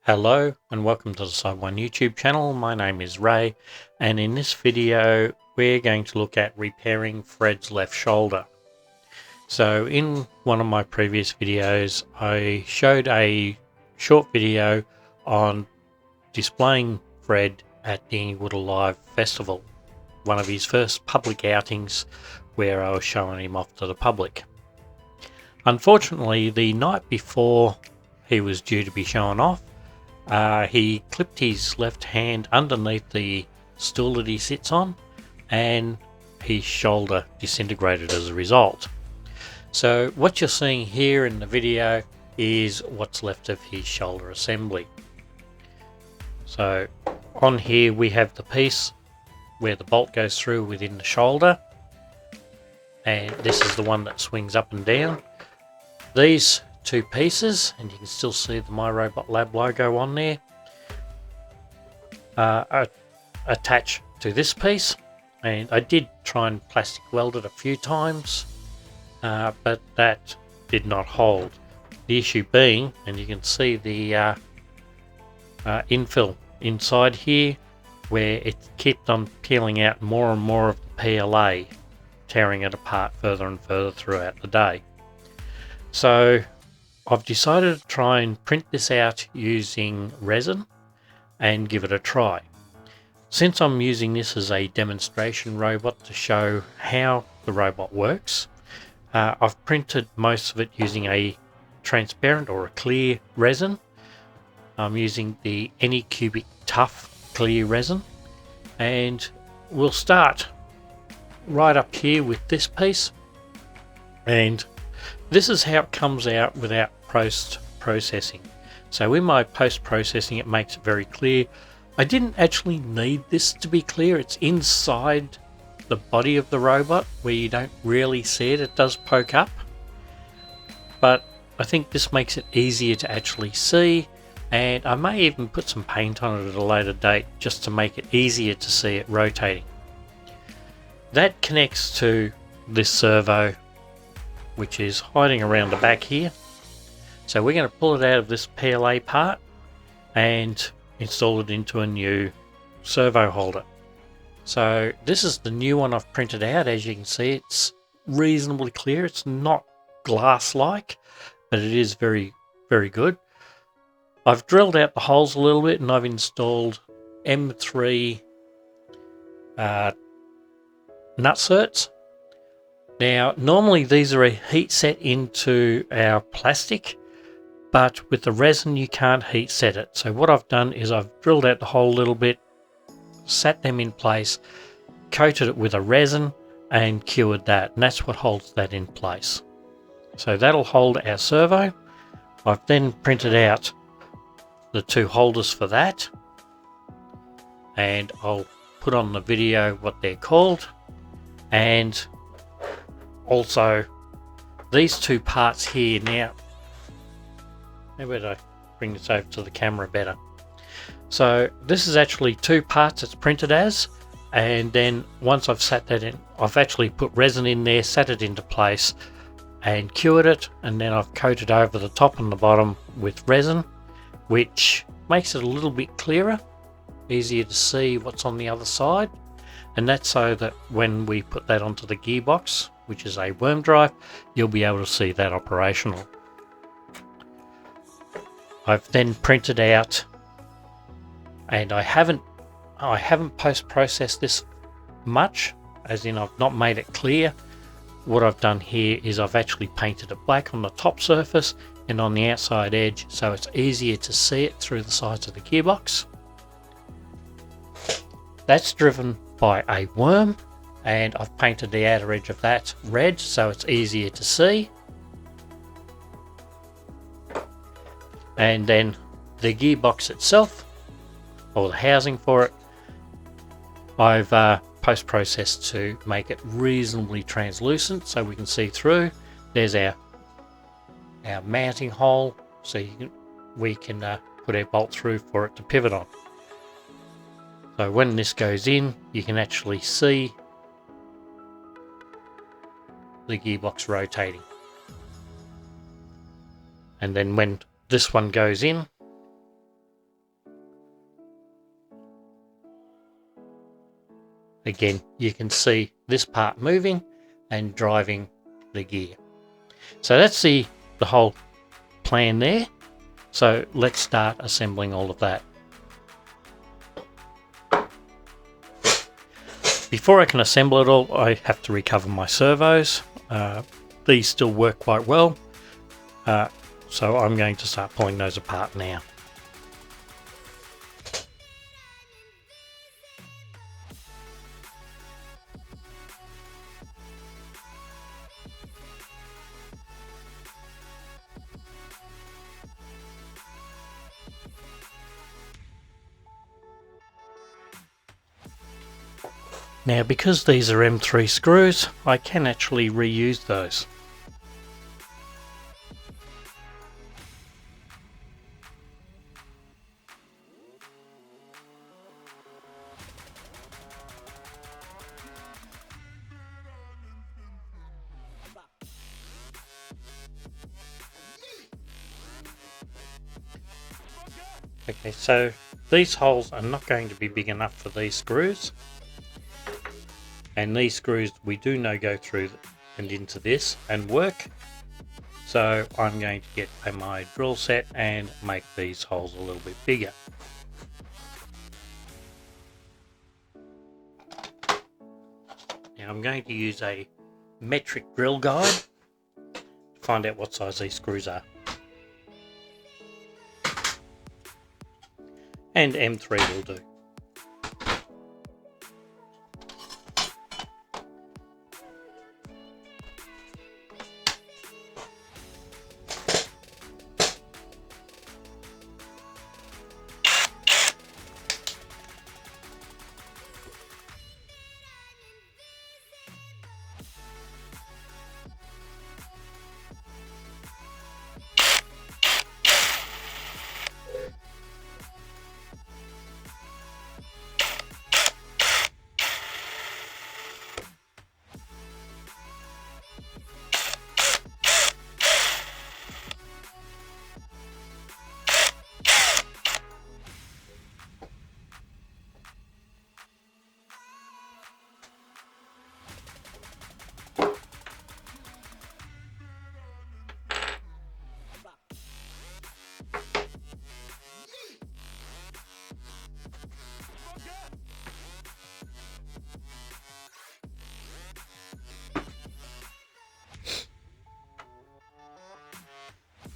Hello and welcome to the Side One YouTube channel. My name is Ray, and in this video we're going to look at repairing Fred's left shoulder. So in one of my previous videos I showed a short video on displaying Fred at the Inglewood Alive Festival, one of his first public outings where I was showing him off to the public. Unfortunately, the night before he was due to be shown off, he clipped his left hand underneath the stool that he sits on, and his shoulder disintegrated as a result. So what you're seeing here in the video is what's left of his shoulder assembly. So on here we have the piece where the bolt goes through within the shoulder, and this is the one that swings up and down. These two pieces, and you can still see the My Robot Lab logo on there, are attached to this piece, and I did try and plastic weld it a few times, but that did not hold. The issue being, and you can see the infill inside here, where it kept on peeling out more and more of the PLA, tearing it apart further and further throughout the day. So I've decided to try and print this out using resin and give it a try. Since I'm using this as a demonstration robot to show how the robot works, I've printed most of it using a transparent or a clear resin. I'm using the Anycubic Tough Clear Resin, and we'll start right up here with this piece, and this is how it comes out without post-processing. So in my post-processing it makes it very clear. I didn't actually need this to be clear. It's inside the body of the robot where you don't really see it. It does poke up, but I think this makes it easier to actually see, and I may even put some paint on it at a later date just to make it easier to see it rotating. That connects to this servo, which is hiding around the back here. So we're going to pull it out of this PLA part and install it into a new servo holder. So this is the new one I've printed out. As you can see, it's reasonably clear. It's not glass-like, but it is very, very good. I've drilled out the holes a little bit, and I've installed M3 nutserts. Now, normally these are a heat set into our plastic, but with the resin you can't heat set it. So what I've done is I've drilled out the hole a little bit, sat them in place, coated it with a resin and cured that, and that's what holds that in place. So that'll hold our servo. I've then printed out the two holders for that, and I'll put on the video what they're called, and also these two parts here. Now, how about I bring this over to the camera better? So this is actually two parts it's printed as, and then once I've sat that in, I've actually put resin in there, sat it into place and cured it, and then I've coated over the top and the bottom with resin, which makes it a little bit clearer, easier to see what's on the other side. And that's so that when we put that onto the gearbox, which is a worm drive, you'll be able to see that operational. I've then printed out, and I haven't post-processed this much, as in I've not made it clear. What I've done here is I've actually painted it black on the top surface and on the outside edge, so it's easier to see it through the sides of the gearbox. That's driven by a worm, and I've painted the outer edge of that red so it's easier to see. And then the gearbox itself, or the housing for it, I've post-processed to make it reasonably translucent so we can see through. There's our mounting hole, so we can put our bolt through for it to pivot on. So when this goes in, you can actually see the gearbox rotating. And then when this one goes in, again, you can see this part moving and driving the gear. So that's the whole plan there. So let's start assembling all of that. Before I can assemble it all, I have to recover my servos. These still work quite well, so I'm going to start pulling those apart now. Now, because these are M3 screws, I can actually reuse those. Okay, so these holes are not going to be big enough for these screws. And these screws we do know go through and into this and work. So I'm going to get my drill set and make these holes a little bit bigger. Now I'm going to use a metric drill guide to find out what size these screws are. And M3 will do.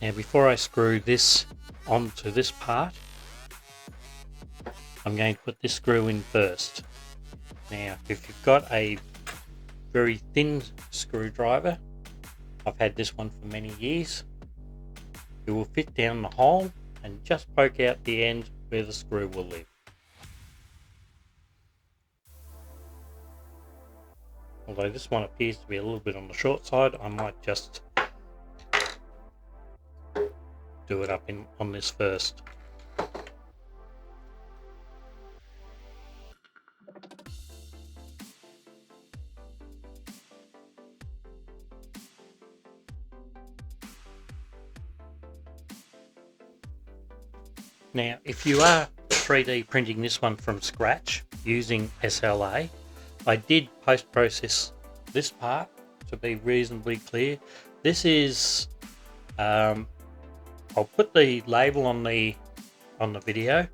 Now before I screw this onto this part, I'm going to put this screw in first. Now if you've got a very thin screwdriver, I've had this one for many years, it will fit down the hole and just poke out the end where the screw will live. Although this one appears to be a little bit on the short side, I might just do it up on this first. Now, if you are 3D printing this one from scratch using SLA, I did post-process this part to be reasonably clear. This is I'll put the label on the video,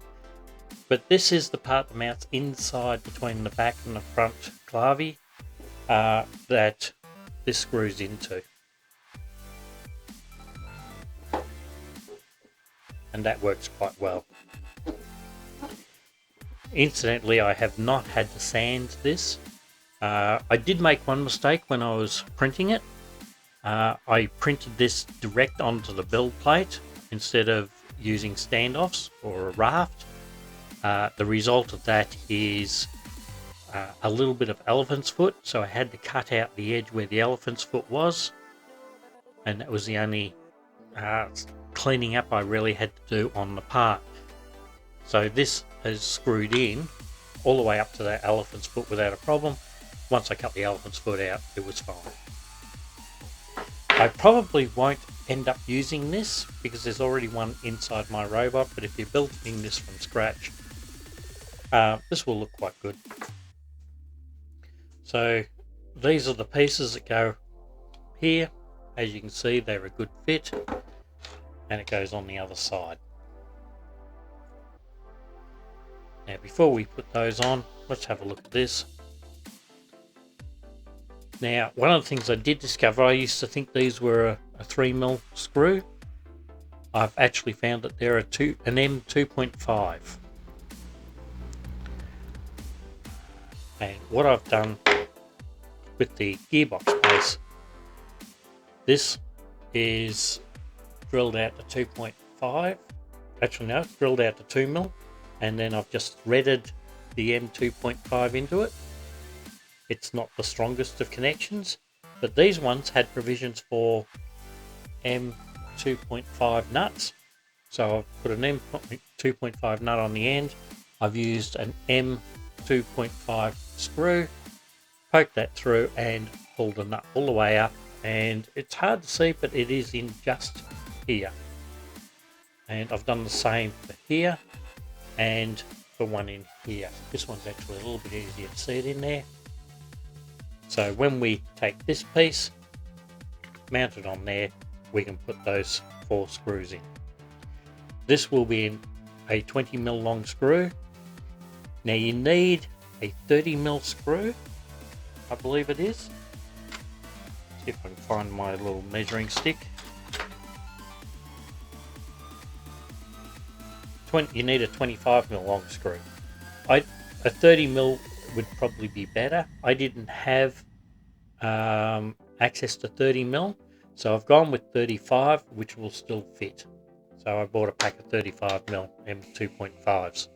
but this is the part that mounts inside between the back and the front clavy that this screws into. And that works quite well. Incidentally, I have not had to sand this. I did make one mistake when I was printing it. I printed this direct onto the build plate instead of using standoffs or a raft. The result of that is a little bit of elephant's foot, so I had to cut out the edge where the elephant's foot was, and that was the only cleaning up I really had to do on the part. So this is screwed in all the way up to that elephant's foot without a problem. Once I cut the elephant's foot out, it was fine. I probably won't end up using this because there's already one inside my robot, but if you're building this from scratch, this will look quite good. So these are the pieces that go here. As you can see, they're a good fit, and it goes on the other side. Now before we put those on, let's have a look at this. Now, one of the things I did discover, I used to think these were a 3mm screw. I've actually found that they're an M2.5. And what I've done with the gearbox base, this is drilled out to 2.5. Actually no, it's drilled out to 2mm, and then I've just threaded the M2.5 into it. It's not the strongest of connections, but these ones had provisions for M2.5 nuts. So I've put an M2.5 nut on the end. I've used an M2.5 screw, poked that through and pulled the nut all the way up. And it's hard to see, but it is in just here. And I've done the same for here and for one in here. This one's actually a little bit easier to see it in there. So when we take this piece, mount it on there, we can put those 4 screws in. This will be in a 20mm long screw. Now you need a 30mm screw, I believe it is. See if I can find my little measuring stick. You need a 25mm long screw. A 30mm would probably be better. I didn't have access to 30mm, so I've gone with 35, which will still fit. So I bought a pack of 35mm M2.5s.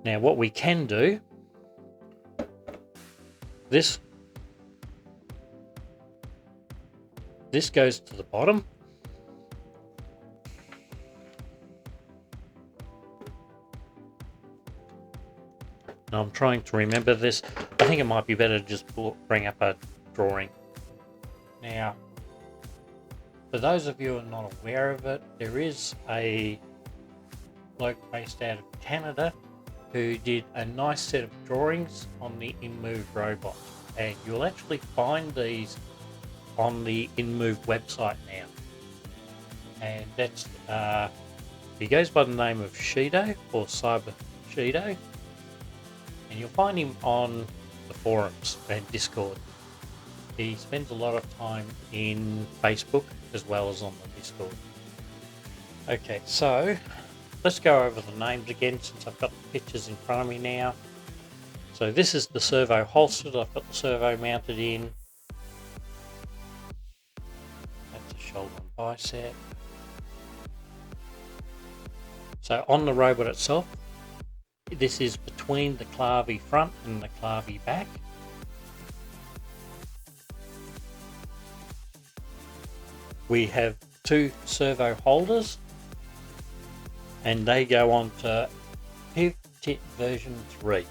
Now what we can do, this goes to the bottom. I'm trying to remember this. I think it might be better to just bring up a drawing. Now, for those of you who are not aware of it, there is a bloke based out of Canada who did a nice set of drawings on the Inmoov robot, and you'll actually find these on the Inmoov website now. And that's he goes by the name of Shido, or Cyber Shido. And you'll find him on the forums and Discord. He spends a lot of time in Facebook as well as on the Discord. Okay, so let's go over the names again since I've got the pictures in front of me now. So this is the servo holster that I've got the servo mounted in. That's a shoulder and bicep. So on the robot itself, this is between the clavy front and the clavy back. We have 2 servo holders, and they go on to PivTit version 3.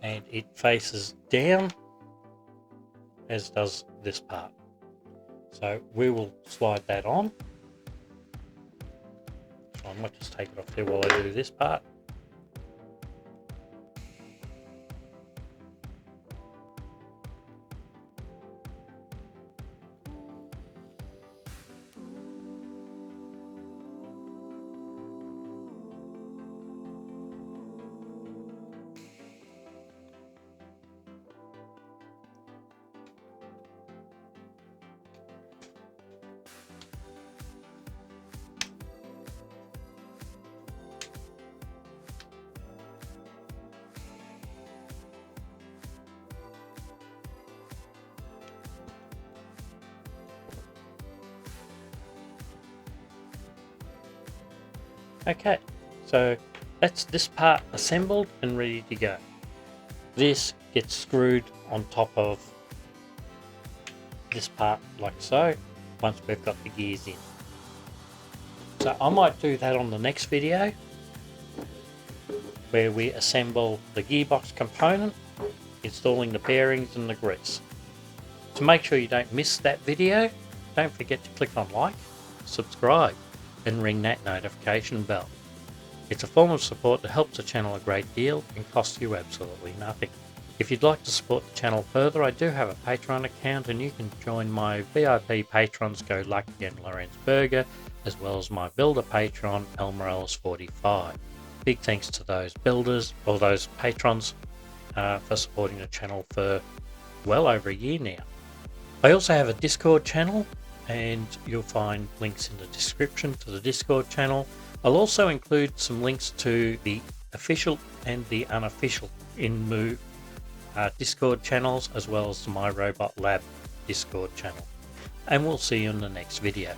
And it faces down, as does this part. So we will slide that on. So I might just take it off there while I do this part. Okay, so that's this part assembled and ready to go. This gets screwed on top of this part like so, once we've got the gears in. So I might do that on the next video, where we assemble the gearbox component, installing the bearings and the grease. To make sure you don't miss that video, don't forget to click on like, subscribe, and ring that notification bell. It's a form of support that helps the channel a great deal and costs you absolutely nothing. If you'd like to support the channel further, I do have a Patreon account, and you can join my VIP patrons Go Lucky and Lorenz Berger, as well as my builder patron Elmorellis45. Big thanks to those builders or those patrons for supporting the channel for well over a year now. I also have a Discord channel, and you'll find links in the description to the Discord channel. I'll also include some links to the official and the unofficial Inmoov Discord channels, as well as my Robot Lab Discord channel. And we'll see you in the next video.